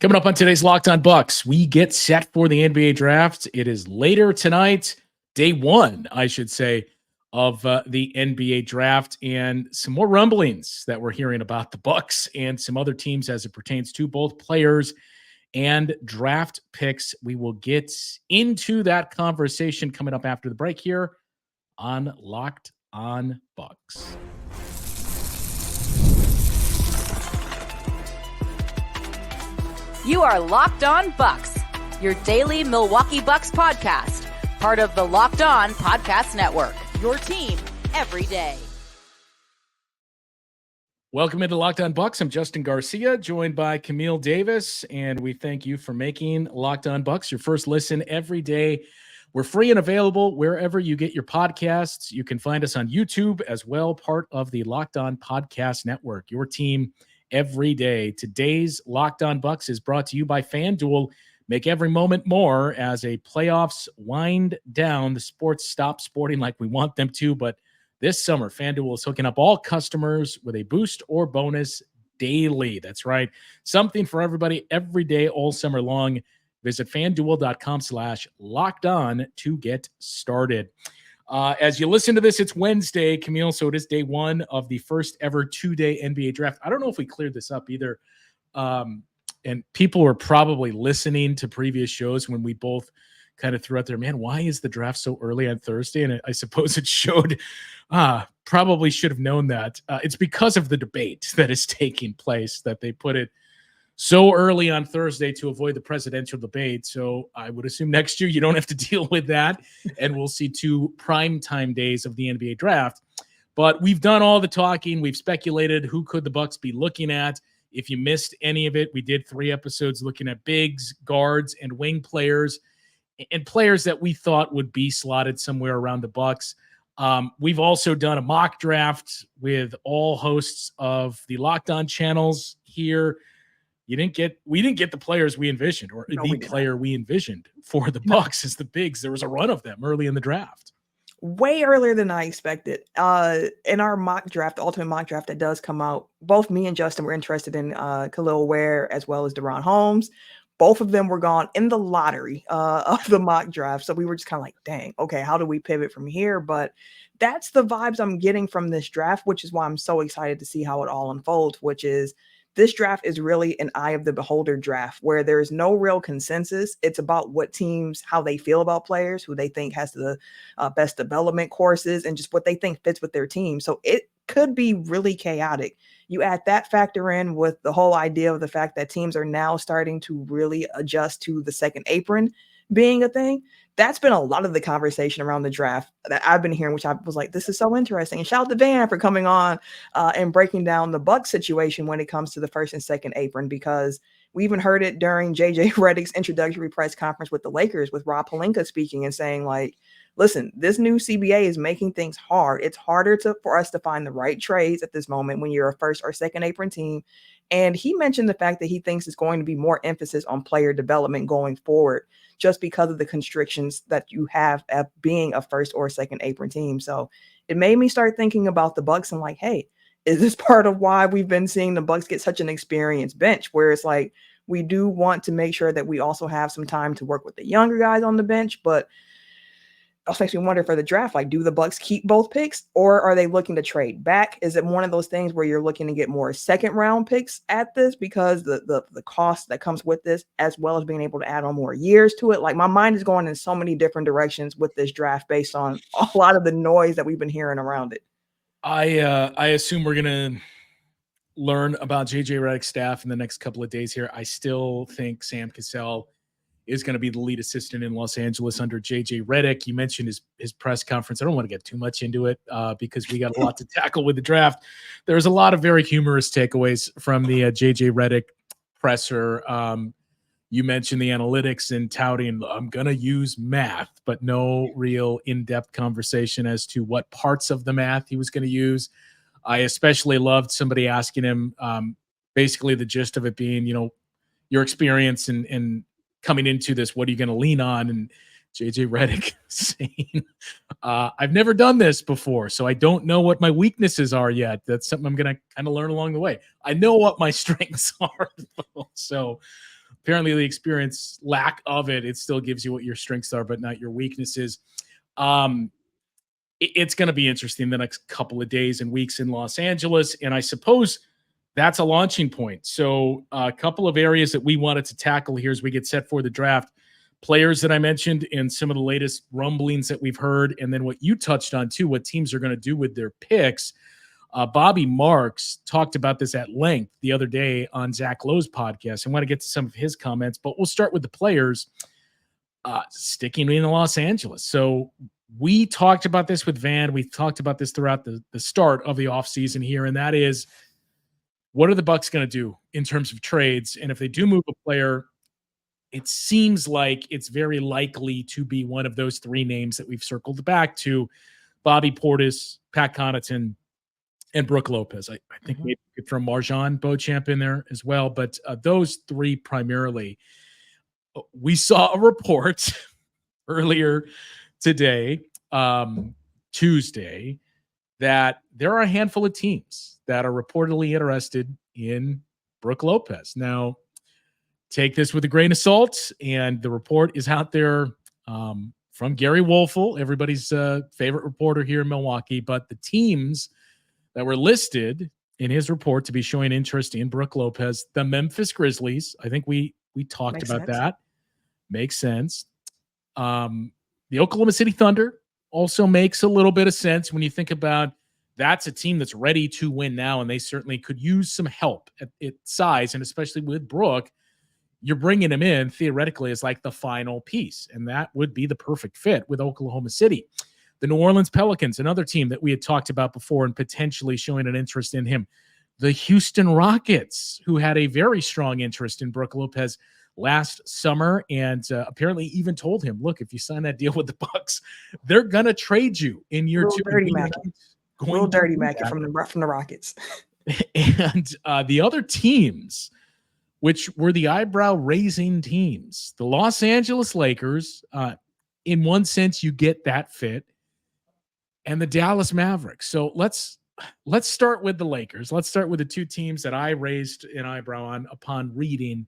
Coming up on today's Locked On Bucks, we get set for the NBA draft. It is later tonight, day one, I should say, of the NBA draft, and some more rumblings that we're hearing about the Bucks and some other teams as it pertains to both players and draft picks. We will get into that conversation coming up after the break here on Locked On Bucks. You are Locked On Bucks, your daily Milwaukee Bucks podcast, part of the Locked On Podcast Network, your team every day. Welcome into Locked On Bucks. I'm Justin Garcia, joined by Camille Davis, and we thank you for making Locked On Bucks your first listen every day. We're free and available wherever you get your podcasts. You can find us on YouTube as well, part of the Locked On Podcast Network, your team every day. Today's Locked On Bucks is brought to you by FanDuel. Make every moment more as a playoffs wind down. The sports stop sporting like we want them to, but this summer, FanDuel is hooking up all customers with a boost or bonus daily. That's right. Something for everybody every day, all summer long. Visit FanDuel.com/lockedon to get started. As you listen to this, it's Wednesday, Camille, so it is day one of the first ever two-day NBA draft. I don't know if we cleared this up either. And people were probably listening to previous shows when we both kind of threw out there, man, why is the draft so early on Thursday? And I suppose it showed, probably should have known that. It's because of the debate that is taking place that they put it so early on Thursday to avoid the presidential debate. So I would assume next year you don't have to deal with that. And we'll see two primetime days of the NBA draft. But we've done all the talking. We've speculated who could the Bucks be looking at. If you missed any of it, we did 3 episodes looking at bigs, guards, and wing players, and players that we thought would be slotted somewhere around the Bucks. We've also done a mock draft with all hosts of the Locked On channels here. We didn't get the players we envisioned, or the player we envisioned for the Bucks as the bigs. There was a run of them early in the draft. Way earlier than I expected. In our mock draft, the ultimate mock draft that does come out, both me and Justin were interested in Khalil Ware as well as Deron Holmes. Both of them were gone in the lottery of the mock draft. So we were just kind of like, dang, okay, how do we pivot from here? But that's the vibes I'm getting from this draft, which is why I'm so excited to see how it all unfolds, which is this draft is really an eye of the beholder draft where there is no real consensus. It's about what teams, how they feel about players, who they think has the best development courses, and just what they think fits with their team. So it could be really chaotic. You add that factor in with the whole idea of the fact that teams are now starting to really adjust to the second apron being a thing. That's been a lot of the conversation around the draft that I've been hearing, which I was like, this is so interesting. And shout out to Van for coming on and breaking down the Bucks situation when it comes to the first and second apron, because we even heard it during JJ Redick's introductory press conference with the Lakers, with Rob Pelinka speaking and saying, like, listen, this new CBA is making things hard. It's harder for us to find the right trades at this moment when you're a first or second apron team. And he mentioned the fact that he thinks it's going to be more emphasis on player development going forward, just because of the constrictions that you have at being a first or second apron team. So it made me start thinking about the Bucks and like, hey, is this part of why we've been seeing the Bucks get such an experienced bench, where it's like, we do want to make sure that we also have some time to work with the younger guys on the bench, but also makes me wonder for the draft, like, do the Bucks keep both picks, or are they looking to trade back? Is it one of those things where you're looking to get more second round picks at this because the cost that comes with this, as well as being able to add on more years to it? Like, my mind is going in so many different directions with this draft based on a lot of the noise that we've been hearing around it. I assume we're gonna learn about JJ Redick's staff in the next couple of days here. I still think Sam Cassell is going to be the lead assistant in Los Angeles under JJ Redick. You mentioned his press conference. I don't want to get too much into it because we got a lot to tackle with the draft. There's a lot of very humorous takeaways from the JJ Redick presser. You mentioned the analytics and touting, I'm going to use math, but no real in-depth conversation as to what parts of the math he was going to use. I especially loved somebody asking him basically the gist of it being, your experience and coming into this, what are you going to lean on? And JJ Redick saying, I've never done this before, so I don't know what my weaknesses are yet. That's something I'm going to kind of learn along the way. I know what my strengths are, though. So apparently the experience, lack of it, it still gives you what your strengths are, but not your weaknesses. It's going to be interesting the next couple of days and weeks in Los Angeles. And I suppose that's a launching point. So a couple of areas that we wanted to tackle here as we get set for the draft. Players that I mentioned and some of the latest rumblings that we've heard. And then what you touched on too, what teams are going to do with their picks. Bobby Marks talked about this at length the other day on Zach Lowe's podcast. I want to get to some of his comments, but we'll start with the players sticking in Los Angeles. So we talked about this with Van. We talked about this throughout the start of the offseason here, and that is, what are the Bucks going to do in terms of trades? And if they do move a player, it seems like it's very likely to be one of those three names that we've circled back to: Bobby Portis, Pat Connaughton, and Brook Lopez. I think maybe we could throw Marjan Beauchamp in there as well, but those three primarily. We saw a report earlier today, Tuesday, that there are a handful of teams that are reportedly interested in Brook Lopez. Now, take this with a grain of salt, and the report is out there from Gary Wolfel, everybody's favorite reporter here in Milwaukee, but the teams that were listed in his report to be showing interest in Brook Lopez: the Memphis Grizzlies. I think we talked about that. Makes sense. The Oklahoma City Thunder also makes a little bit of sense when you think about that's a team that's ready to win now, and they certainly could use some help at its size, and especially with Brook, you're bringing him in theoretically as like the final piece, and that would be the perfect fit with Oklahoma City. The New Orleans Pelicans, another team that we had talked about before and potentially showing an interest in him. The Houston Rockets, who had a very strong interest in Brook Lopez last summer, and apparently even told him, look, if you sign that deal with the Bucks, they're going to trade you in year two. Real dirty market from the Rockets. And the other teams, which were the eyebrow-raising teams, the Los Angeles Lakers, in one sense, you get that fit, and the Dallas Mavericks. So let's start with the Lakers. Let's start with the two teams that I raised an eyebrow on upon reading.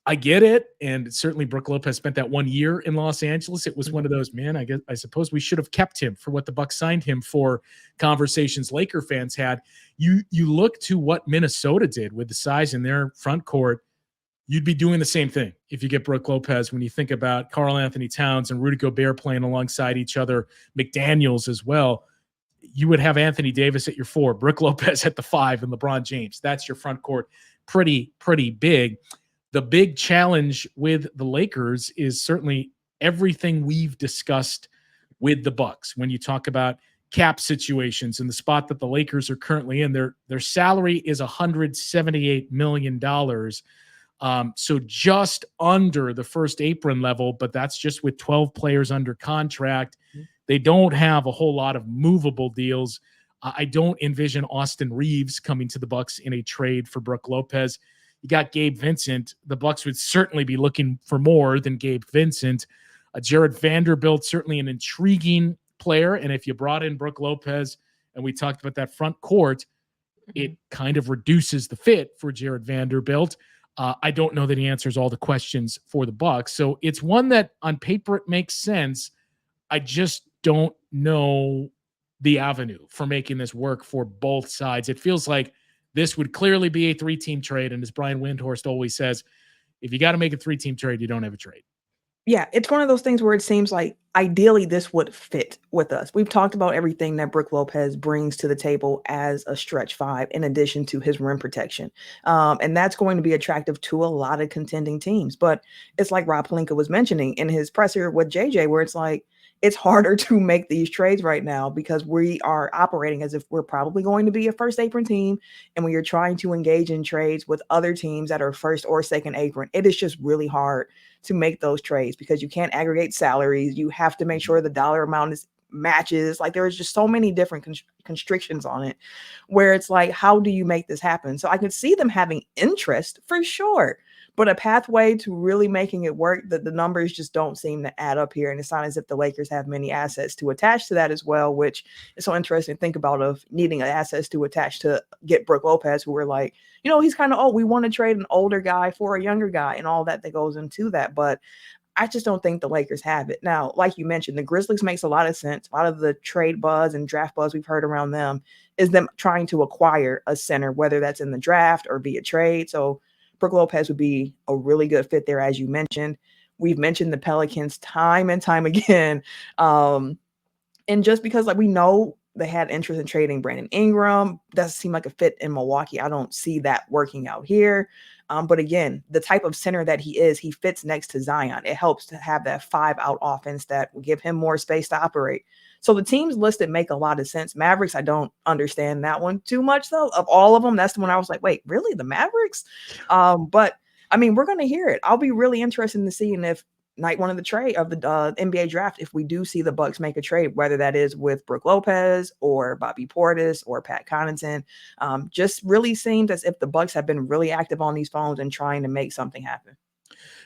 I get it, and certainly Brook Lopez spent that 1 year in Los Angeles. It was one of those, man, I suppose we should have kept him for what the Bucks signed him for conversations Laker fans had. You look to what Minnesota did with the size in their front court. You'd be doing the same thing if you get Brook Lopez when you think about Karl Anthony Towns and Rudy Gobert playing alongside each other, McDaniels as well. You would have Anthony Davis at your 4, Brook Lopez at the 5, and LeBron James. That's your front court. Pretty big. The big challenge with the Lakers is certainly everything we've discussed with the Bucks. When you talk about cap situations and the spot that the Lakers are currently in, their salary is $178 million. So just under the first apron level, but that's just with 12 players under contract. They don't have a whole lot of movable deals. I don't envision Austin Reeves coming to the Bucks in a trade for Brook Lopez. You got Gabe Vincent. The Bucks would certainly be looking for more than Gabe Vincent. Jared Vanderbilt, certainly an intriguing player. And if you brought in Brook Lopez, and we talked about that front court, it kind of reduces the fit for Jared Vanderbilt. I don't know that he answers all the questions for the Bucks. So it's one that on paper it makes sense. I just don't know the avenue for making this work for both sides. It feels like this would clearly be a 3-team trade. And as Brian Windhorst always says, if you got to make a 3-team trade, you don't have a trade. Yeah, it's one of those things where it seems like ideally this would fit with us. We've talked about everything that Brook Lopez brings to the table as a stretch 5, in addition to his rim protection. And that's going to be attractive to a lot of contending teams. But it's like Rob Pelinka was mentioning in his presser with JJ, where it's like, it's harder to make these trades right now because we are operating as if we're probably going to be a first apron team. And when you're trying to engage in trades with other teams that are first or second apron, it is just really hard to make those trades because you can't aggregate salaries. You have to make sure the dollar amount matches. Like there's just so many different constrictions on it where it's like, how do you make this happen? So I could see them having interest for sure. but a pathway to really making it work, the numbers just don't seem to add up here. And it's not as if the Lakers have many assets to attach to that as well, which is so interesting to think about, of needing assets to attach to get Brook Lopez, who were like, he's kind of, we want to trade an older guy for a younger guy and all that goes into that. But I just don't think the Lakers have it. Now, like you mentioned, the Grizzlies makes a lot of sense. A lot of the trade buzz and draft buzz we've heard around them is them trying to acquire a center, whether that's in the draft or via trade. So Brook Lopez would be a really good fit there, as you mentioned. We've mentioned the Pelicans time and time again. And just because we know they had interest in trading Brandon Ingram, doesn't seem like a fit in Milwaukee. I don't see that working out here. But again, the type of center that he is, he fits next to Zion. It helps to have that 5-out offense that will give him more space to operate. So the teams listed make a lot of sense. Mavericks, I don't understand that one too much, though. Of all of them, that's the one I was like, wait, really? The Mavericks? But I mean, we're going to hear it. I'll be really interested in seeing if night one of the trade of the NBA draft, if we do see the Bucks make a trade, whether that is with Brook Lopez or Bobby Portis or Pat Connaughton, just really seems as if the Bucks have been really active on these phones and trying to make something happen.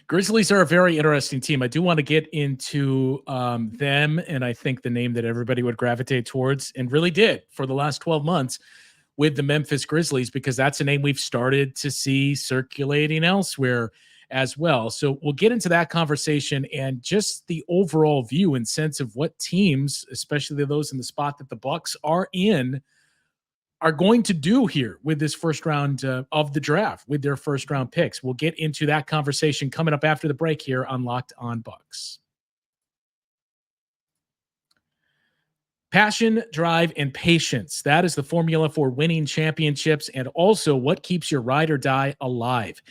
Grizzlies are a very interesting team. I do want to get into them, and I think the name that everybody would gravitate towards, and really did for the last 12 months, with the Memphis Grizzlies, because that's a name we've started to see circulating elsewhere as well. So we'll get into that conversation and just the overall view and sense of what teams, especially those in the spot that the Bucks are in, are going to do here with this first round of the draft, with their first round picks. We'll get into that conversation coming up after the break here on Locked On Bucks. Passion, drive, and patience. That is the formula for winning championships, and also what keeps your ride or die alive.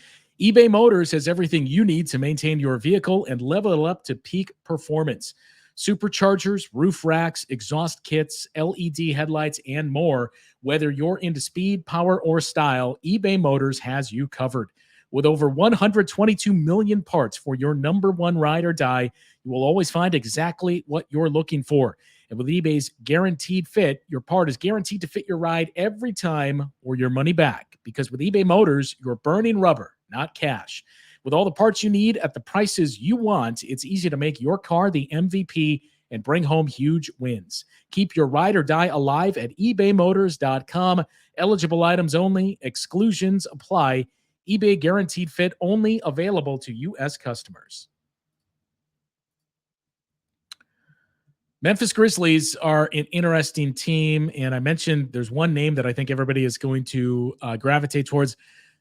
eBay Motors has everything you need to maintain your vehicle and level it up to peak performance. Superchargers, roof racks, exhaust kits, LED headlights, and more. Whether you're into speed, power, or style, eBay Motors has you covered. With over 122 million parts for your number one ride or die, you will always find exactly what you're looking for. And with eBay's Guaranteed Fit, your part is guaranteed to fit your ride every time or your money back. Because with eBay Motors, you're burning rubber, not cash. With all the parts you need at the prices you want, it's easy to make your car the MVP and bring home huge wins. Keep your ride or die alive at ebaymotors.com. Eligible items only. Exclusions apply. eBay Guaranteed Fit only available to U.S. customers. Memphis Grizzlies are an interesting team, and I mentioned there's one name that I think everybody is going to gravitate towards.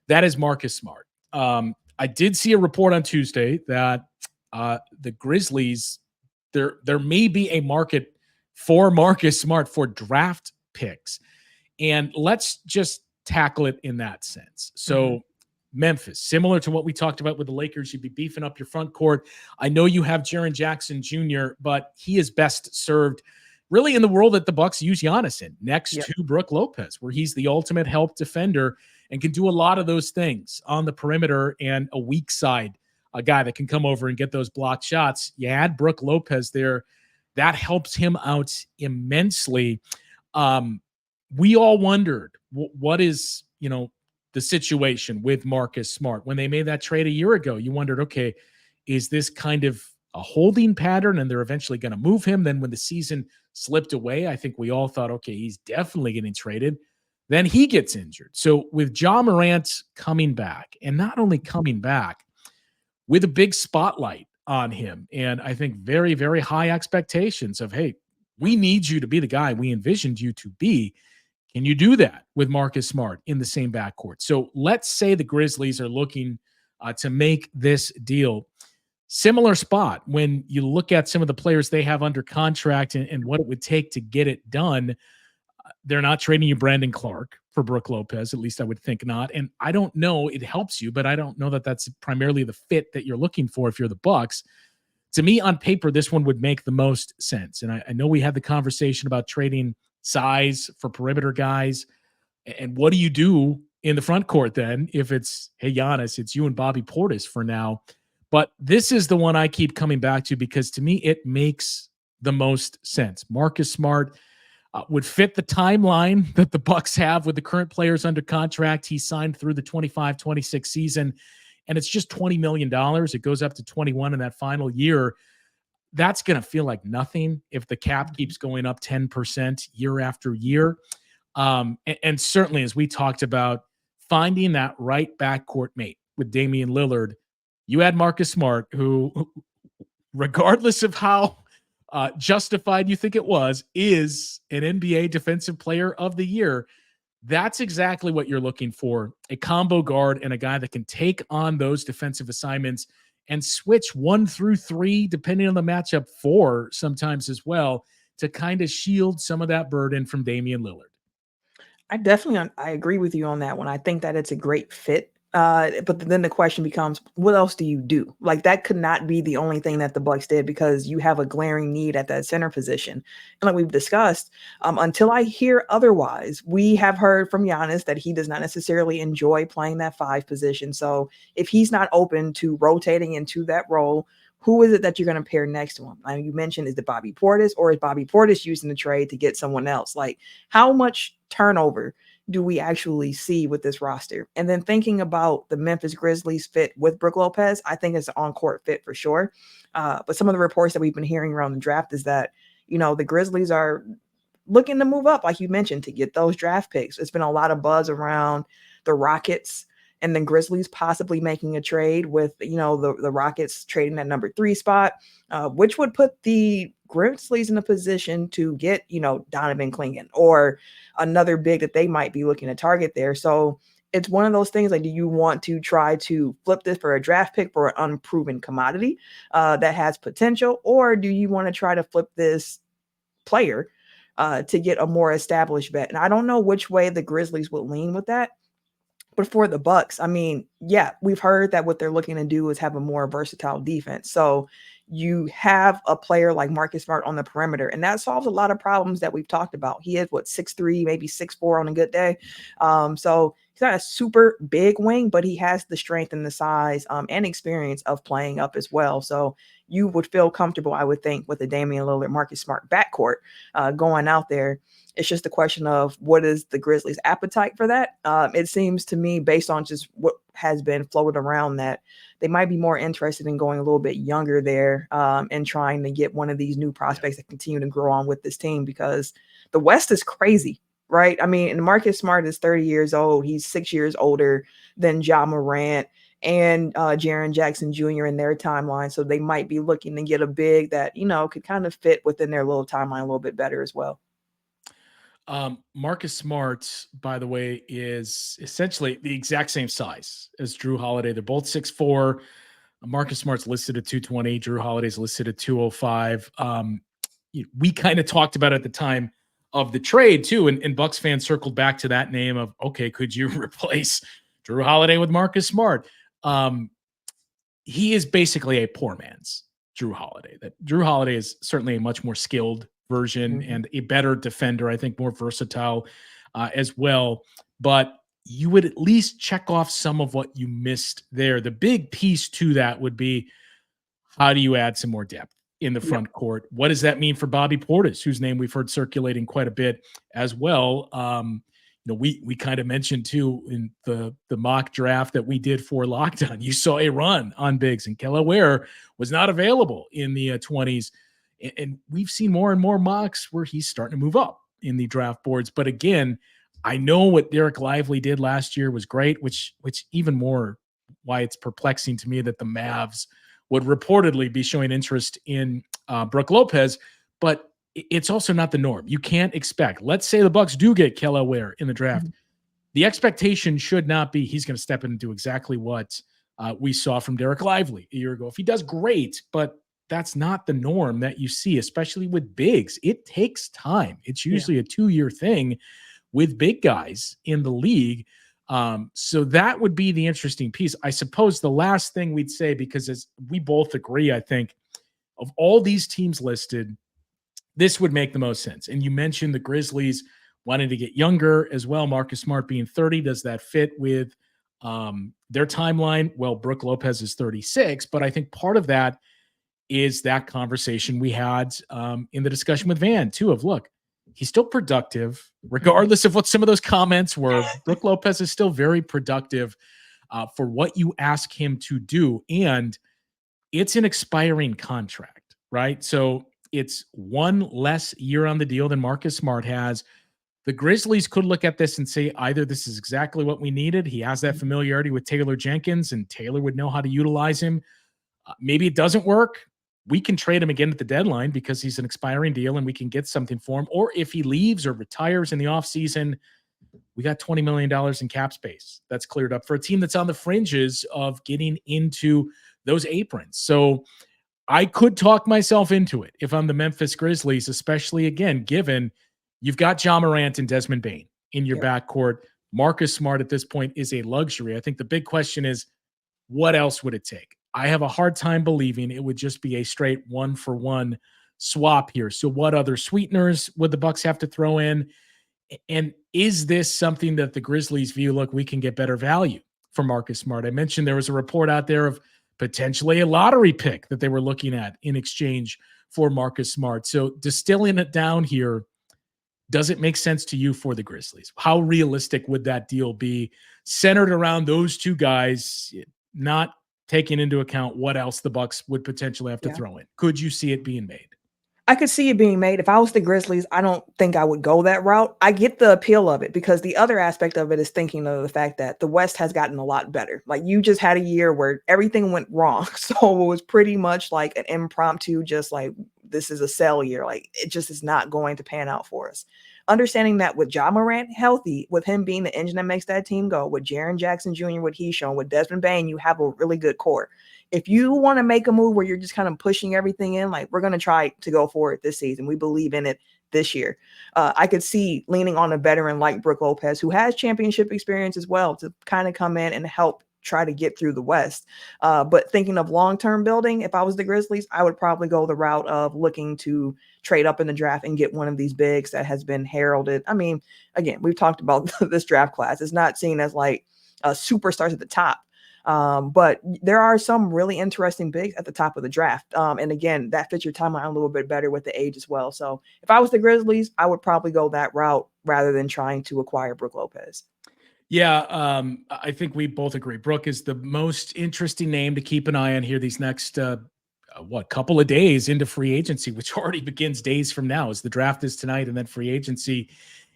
That is Marcus Smart. I did see a report on Tuesday that the Grizzlies, there may be a market for Marcus Smart for draft picks, and let's just tackle it in that sense. So Memphis, similar to what we talked about with the Lakers, you'd be beefing up your front court. I know you have Jaren Jackson Jr., but he is best served really in the world that the Bucks use Giannis in, next to Brook Lopez, where he's the ultimate help defender and can do a lot of those things on the perimeter and a weak side, a guy that can come over and get those blocked shots. You add Brook Lopez there, that helps him out immensely. We all wondered what is, the situation with Marcus Smart. When they made that trade a year ago, you wondered, okay, is this kind of a holding pattern and they're eventually going to move him? Then when the season slipped away, I think we all thought, okay, he's definitely getting traded. Then he gets injured. So with Ja Morant coming back, and not only coming back, with a big spotlight on him, and I think very, very high expectations of, hey, we need you to be the guy we envisioned you to be. Can you do that with Marcus Smart in the same backcourt? So let's say the Grizzlies are looking to make this deal. Similar spot when you look at some of the players they have under contract and what it would take to get it done. They're not trading you Brandon Clark for Brook Lopez. At least I would think not. And I don't know, it helps you, but I don't know that that's primarily the fit that you're looking for if you're the Bucks. To me, on paper, this one would make the most sense. And I know we had the conversation about trading size for perimeter guys. And what do you do in the front court then if it's, hey, Giannis, it's you and Bobby Portis for now. But this is the one I keep coming back to because to me, it makes the most sense. Marcus Smart would fit the timeline that the Bucks have with the current players under contract. He signed through the 25-26 season. and it's just $20 million. It goes up to 21 in that final year. That's going to feel like nothing if the cap keeps going up 10% year after year. And certainly, as we talked about, finding that right backcourt mate with Damian Lillard, you had Marcus Smart, who regardless of how justified you think it was, is an NBA Defensive Player of the Year. That's exactly what you're looking for, a combo guard and a guy that can take on those defensive assignments and switch 1 through 3, depending on the matchup, 4 sometimes as well, to kind of shield some of that burden from Damian Lillard. I agree with you on that one. I think that it's a great fit. But then the question becomes, what else do you do? Like, that could not be the only thing that the Bucks did, because you have a glaring need at that center position. And like we've discussed, until I hear otherwise, we have heard from Giannis that he does not necessarily enjoy playing that 5 position. So if he's not open to rotating into that role, who is it that you're going to pair next to him? You mentioned, is it Bobby Portis, or is Bobby Portis using the trade to get someone else? Like, how much turnover do we actually see with this roster? And then thinking about the Memphis Grizzlies fit with Brook Lopez, I think it's an on-court fit for sure. But some of the reports that we've been hearing around the draft is that, the Grizzlies are looking to move up, like you mentioned, to get those draft picks. It's been a lot of buzz around the Rockets and then Grizzlies possibly making a trade with, the Rockets trading that number 3 spot, which would put the Grizzlies in a position to get, Donovan Clingan or another big that they might be looking to target there. So it's one of those things, like, do you want to try to flip this for a draft pick for an unproven commodity that has potential, or do you want to try to flip this player to get a more established vet? And I don't know which way the Grizzlies would lean with that. But for the Bucks, we've heard that what they're looking to do is have a more versatile defense. So you have a player like Marcus Smart on the perimeter, and that solves a lot of problems that we've talked about. He is 6'3", maybe 6'4" on a good day. So he's not a super big wing, but he has the strength and the size and experience of playing up as well. So you would feel comfortable, I would think, with the Damian Lillard, Marcus Smart backcourt going out there. It's just a question of what is the Grizzlies' appetite for that. It seems to me, based on just what has been floated around, that they might be more interested in going a little bit younger there and trying to get one of these new prospects that continue to grow on with this team, because the West is crazy, right? And Marcus Smart is 30 years old. He's 6 years older than Ja Morant and Jaren Jackson Jr. in their timeline. So they might be looking to get a big that, could kind of fit within their little timeline a little bit better as well. Marcus Smart, by the way, is essentially the exact same size as Drew Holiday. They're both 6'4". Marcus Smart's listed at 220. Drew Holiday's listed at 205. We kind of talked about at the time of the trade too, and Bucks fans circled back to that name of, okay, could you replace Drew Holiday with Marcus Smart? He is basically a poor man's Drew Holiday. That Drew Holiday is certainly a much more skilled version and a better defender, I think more versatile as well. But you would at least check off some of what you missed there. The big piece to that would be, how do you add some more depth in the front court? What does that mean for Bobby Portis, whose name we've heard circulating quite a bit as well? We kind of mentioned too in the mock draft that we did for Lockdown, you saw a run on bigs, and Kelly Ware was not available in the 20s. And we've seen more and more mocks where he's starting to move up in the draft boards. But again, I know what Derek Lively did last year was great, which even more why it's perplexing to me that the Mavs would reportedly be showing interest in Brook Lopez, but it's also not the norm. You can't expect, let's say the Bucks do get Kelly Ware in the draft. The expectation should not be he's going to step in and do exactly what we saw from Derek Lively a year ago. If he does, great, but that's not the norm that you see, especially with bigs. It takes time. It's usually a 2-year thing with big guys in the league. So that would be the interesting piece. I suppose the last thing we'd say, because as we both agree, I think of all these teams listed, this would make the most sense. And you mentioned the Grizzlies wanting to get younger as well. Marcus Smart being 30, does that fit with their timeline? Well, Brook Lopez is 36, but I think part of that is that conversation we had in the discussion with Van too, of look, he's still productive, regardless of what some of those comments were. Brook Lopez is still very productive. for what you ask him to do. And it's an expiring contract, right? So it's one less year on the deal than Marcus Smart has. The Grizzlies could look at this and say, either this is exactly what we needed. He has that familiarity with Taylor Jenkins, and Taylor would know how to utilize him. Maybe it doesn't work. We can trade him again at the deadline because he's an expiring deal and we can get something for him. Or if he leaves or retires in the offseason, we got $20 million in cap space that's cleared up for a team that's on the fringes of getting into those aprons. So I could talk myself into it if I'm the Memphis Grizzlies, especially, again, given you've got Ja Morant and Desmond Bane in your backcourt. Marcus Smart at this point is a luxury. I think the big question is, what else would it take? I have a hard time believing it would just be a straight one-for-one swap here. So what other sweeteners would the Bucks have to throw in? And is this something that the Grizzlies view, look, we can get better value for Marcus Smart? I mentioned there was a report out there of potentially a lottery pick that they were looking at in exchange for Marcus Smart. So distilling it down here, does it make sense to you for the Grizzlies? How realistic would that deal be centered around those two guys, not taking into account what else the Bucks would potentially have to throw in? Could you see it being made? I could see it being made. If I was the Grizzlies, I don't think I would go that route. I get the appeal of it because the other aspect of it is thinking of the fact that the West has gotten a lot better. Like, you just had a year where everything went wrong. So it was pretty much like an impromptu, just like, this is a sell year. Like, it just is not going to pan out for us. Understanding that with Ja Morant healthy, with him being the engine that makes that team go, with Jaren Jackson Jr., what he's shown, with Desmond Bane, you have a really good core. If you want to make a move where you're just kind of pushing everything in, like, we're going to try to go for it this season, we believe in it this year. I could see leaning on a veteran like Brook Lopez, who has championship experience as well, to kind of come in and help try to get through the West. But thinking of long-term building, if I was the Grizzlies, I would probably go the route of looking to trade up in the draft and get one of these bigs that has been heralded. I mean, again, we've talked about this draft class. It's not seen as like superstars at the top. But there are some really interesting bigs at the top of the draft. And again, that fits your timeline a little bit better with the age as well. So if I was the Grizzlies, I would probably go that route rather than trying to acquire Brook Lopez. Yeah, I think we both agree. Brook is the most interesting name to keep an eye on here these next, couple of days into free agency, which already begins days from now, as the draft is tonight and then free agency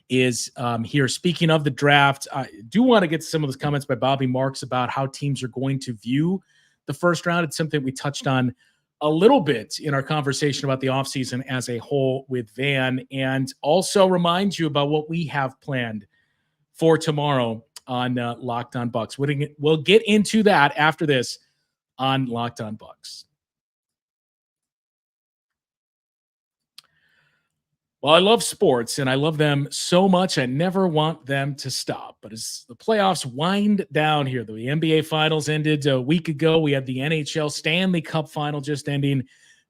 is here. Speaking of the draft, I do want to get some of those comments by Bobby Marks about how teams are going to view the first round. It's something we touched on a little bit in our conversation about the offseason as a whole with Van, and also remind you about what we have planned for tomorrow on Locked On Bucks. We'll get into that after this on Locked On Bucks. Well, I love sports, and I love them so much, I never want them to stop. But as the playoffs wind down here, the NBA Finals ended a week ago. We had the NHL Stanley Cup Final just ending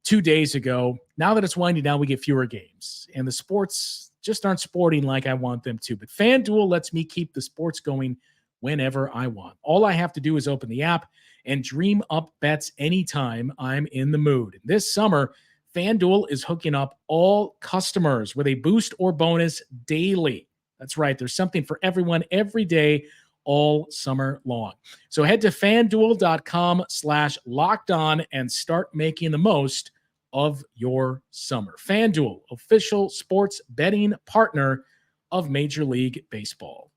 2 days ago. Now that it's winding down, we get fewer games, and the sports just aren't sporting like I want them to. But FanDuel lets me keep the sports going whenever I want. All I have to do is open the app and dream up bets anytime I'm in the mood. This summer, FanDuel is hooking up all customers with a boost or bonus daily. That's right. There's something for everyone every day, all summer long. So head to FanDuel.com/lockedon and start making the most of your summer. FanDuel, official sports betting partner of Major League Baseball.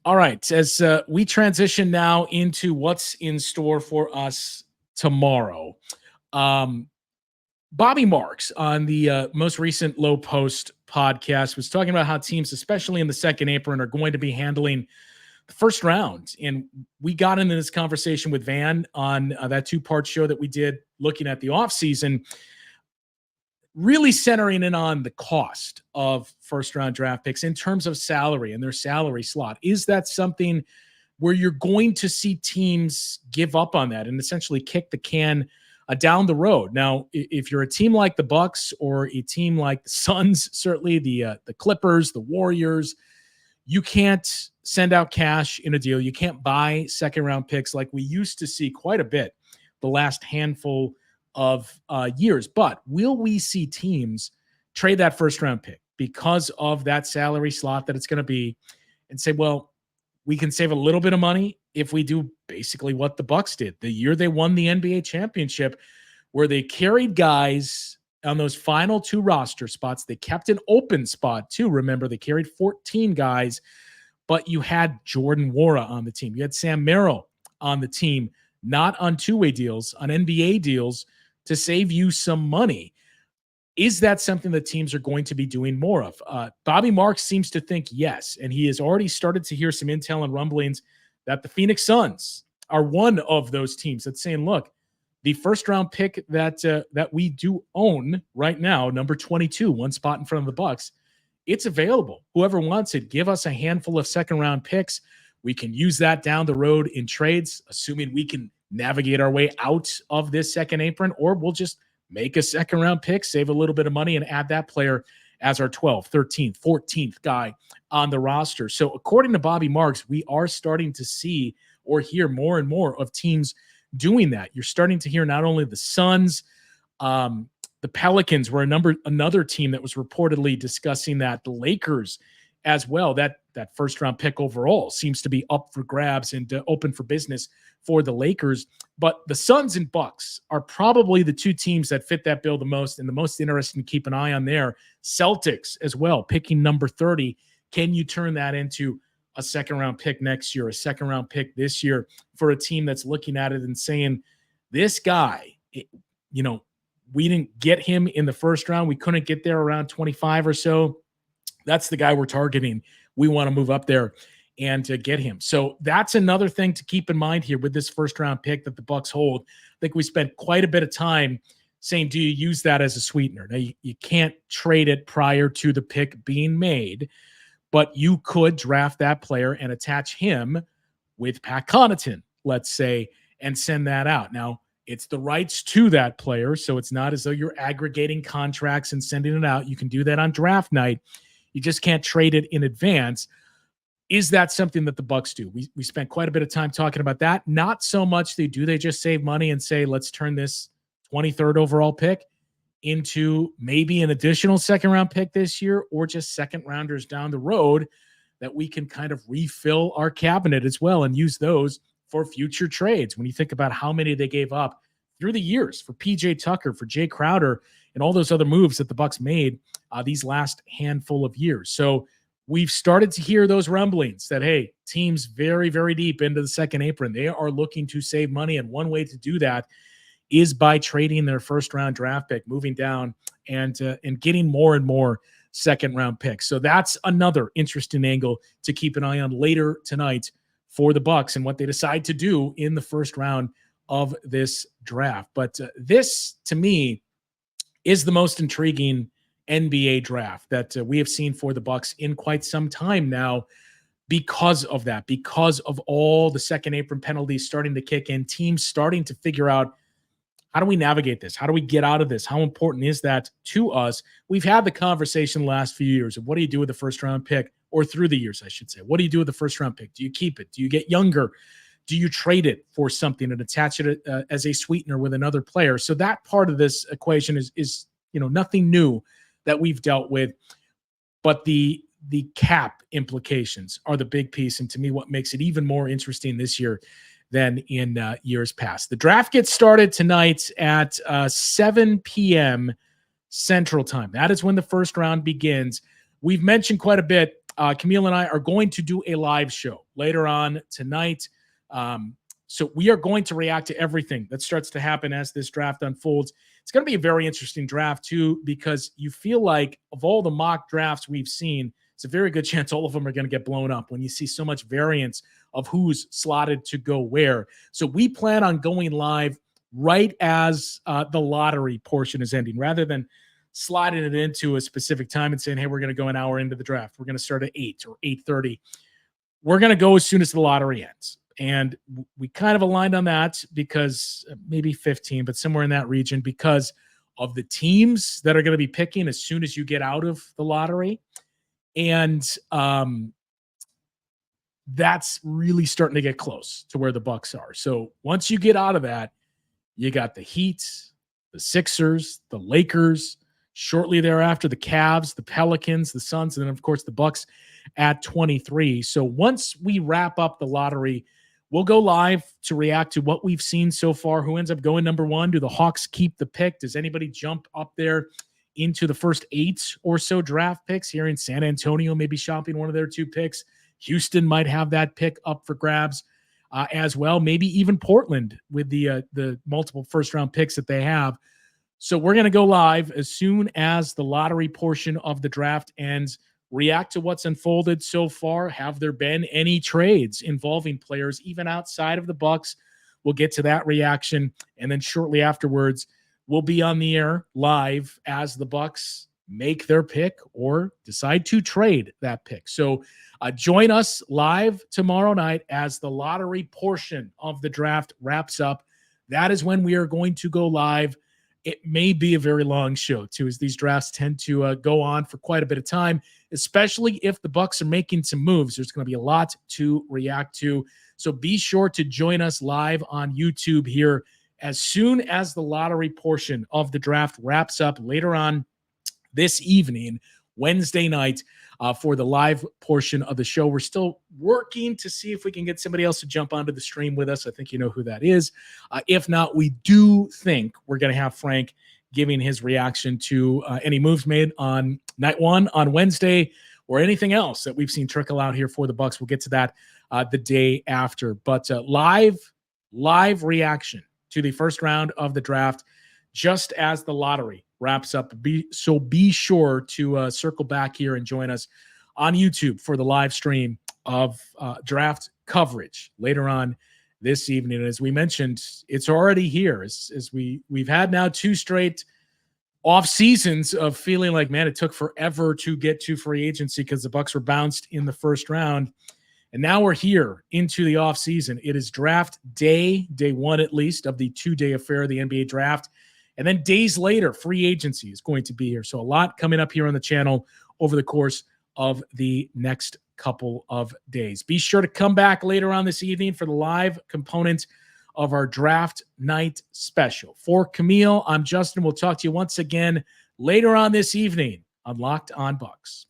All right, as we transition now into what's in store for us tomorrow, Bobby Marks on the most recent Low Post podcast was talking about how teams, especially in the second apron, are going to be handling the first round. And we got into this conversation with Van on that two-part show that we did looking at the offseason, really centering in on the cost of first-round draft picks in terms of salary and their salary slot. Is that something where you're going to see teams give up on that and essentially kick the can down the road? Now, if you're a team like the Bucks or a team like the Suns, certainly the Clippers, the Warriors, you can't send out cash in a deal. You can't buy second-round picks like we used to see quite a bit the last handful of years. But will we see teams trade that first round pick because of that salary slot that it's going to be, and say, well, we can save a little bit of money if we do basically what the Bucks did the year they won the NBA championship, where they carried guys on those final 2 roster spots. They kept an open spot too. Remember, they carried 14 guys, but you had Jordan Nwora on the team. You had Sam Merrill on the team, not on two-way deals, on NBA deals to save you some money. Is that something that teams are going to be doing more of? Bobby Marks seems to think yes, and he has already started to hear some intel and rumblings that the Phoenix Suns are one of those teams that's saying, look, the first-round pick that we do own right now, number 22, one spot in front of the Bucks, it's available. Whoever wants it, give us a handful of second-round picks. We can use that down the road in trades, assuming we can navigate our way out of this second apron, or we'll just make a second-round pick, save a little bit of money, and add that player as our 12th, 13th, 14th guy on the roster. So according to Bobby Marks, we are starting to see or hear more and more of teams doing that. You're starting to hear not only the Suns, the Pelicans were another team that was reportedly discussing that. The Lakers as well. That first-round pick overall seems to be up for grabs and open for business for the Lakers. But the Suns and Bucks are probably the 2 teams that fit that bill the most, and the most interesting to keep an eye on there. Celtics as well, picking number 30. Can you turn that into a second-round pick next year, a second-round pick this year for a team that's looking at it and saying, this guy, we didn't get him in the first round. We couldn't get there around 25 or so. That's the guy we're targeting. We want to move up there and to get him. So that's another thing to keep in mind here with this first-round pick that the Bucks hold. I think we spent quite a bit of time saying, do you use that as a sweetener? Now, you can't trade it prior to the pick being made, but you could draft that player and attach him with Pat Connaughton, let's say, and send that out. Now, it's the rights to that player, so it's not as though you're aggregating contracts and sending it out. You can do that on draft night. You just can't trade it in advance. Is that something that the Bucks do? We spent quite a bit of time talking about that. Not so much do they just save money and say, let's turn this 23rd overall pick into maybe an additional second-round pick this year, or just second-rounders down the road that we can kind of refill our cabinet as well and use those for future trades. When you think about how many they gave up through the years for PJ Tucker, for Jay Crowder, and all those other moves that the Bucks made these last handful of years. So we've started to hear those rumblings that, hey, teams very, very deep into the second apron, they are looking to save money. And one way to do that is by trading their first-round draft pick, moving down and getting more and more second-round picks. So that's another interesting angle to keep an eye on later tonight for the Bucks and what they decide to do in the first round of this draft. But this, to me, is the most intriguing NBA draft that we have seen for the Bucks in quite some time now, because of that, because of all the second apron penalties starting to kick in, teams starting to figure out, how do we navigate this? How do we get out of this? How important is that to us? We've had the conversation the last few years of what do you do with the first round pick, or through the years, I should say. What do you do with the first round pick? Do you keep it? Do you get younger? Do you trade it for something and attach it as a sweetener with another player? So that part of this equation is nothing new that we've dealt with, but the cap implications are the big piece. And to me, what makes it even more interesting this year than in years past. The draft gets started tonight at 7 p.m. Central Time. That is when the first round begins. We've mentioned quite a bit. Camille and I are going to do a live show later on tonight. So we are going to react to everything that starts to happen as this draft unfolds. It's going to be a very interesting draft, too, because you feel like of all the mock drafts we've seen, it's a very good chance all of them are going to get blown up when you see so much variance of who's slotted to go where. So we plan on going live right as the lottery portion is ending, rather than sliding it into a specific time and saying, hey, we're going to go an hour into the draft. We're going to start at 8 or 8:30. We're going to go as soon as the lottery ends. And we kind of aligned on that because maybe 15, but somewhere in that region, because of the teams that are going to be picking as soon as you get out of the lottery. And that's really starting to get close to where the Bucks are. So once you get out of that, you got the Heat, the Sixers, the Lakers, Shortly thereafter, the Cavs, the Pelicans, the Suns, and then, of course, the Bucks at 23. So once we wrap up the lottery, we'll go live to react to what we've seen so far. Who ends up going number one? Do the Hawks keep the pick? Does anybody jump up there into the first 8 or so draft picks? Here in San Antonio, maybe shopping one of their 2 picks. Houston might have that pick up for grabs as well. Maybe even Portland with the multiple first-round picks that they have. So we're going to go live as soon as the lottery portion of the draft ends, react to what's unfolded so far. Have there been any trades involving players even outside of the Bucks? We'll get to that reaction. And then shortly afterwards, we'll be on the air live as the Bucks make their pick or decide to trade that pick. So join us live tomorrow night as the lottery portion of the draft wraps up. That is when we are going to go live. It may be a very long show too, as these drafts tend to go on for quite a bit of time, especially if the Bucks are making some moves. There's going to be a lot to react to. So be sure to join us live on YouTube here as soon as the lottery portion of the draft wraps up later on this evening, Wednesday night, for the live portion of the show. We're still working to see if we can get somebody else to jump onto the stream with us. I think you know who that is. If not, we do think we're going to have Frank giving his reaction to any moves made on night one on Wednesday or anything else that we've seen trickle out here for the Bucks. We'll get to that the day after. But live reaction to the first round of the draft just as the lottery wraps up. Be sure to circle back here and join us on YouTube for the live stream of draft coverage later on this evening. And as we mentioned, it's already here. As we've had now 2 straight off seasons of feeling like, man, it took forever to get to free agency because the Bucks were bounced in the first round. And now we're here into the off season. It is draft day 1 at least of the 2-day affair of the NBA draft. And then days later, free agency is going to be here. So a lot coming up here on the channel over the course of the next couple of days. Be sure to come back later on this evening for the live component of our draft night special. For Camille, I'm Justin. We'll talk to you once again later on this evening on Locked On Bucks.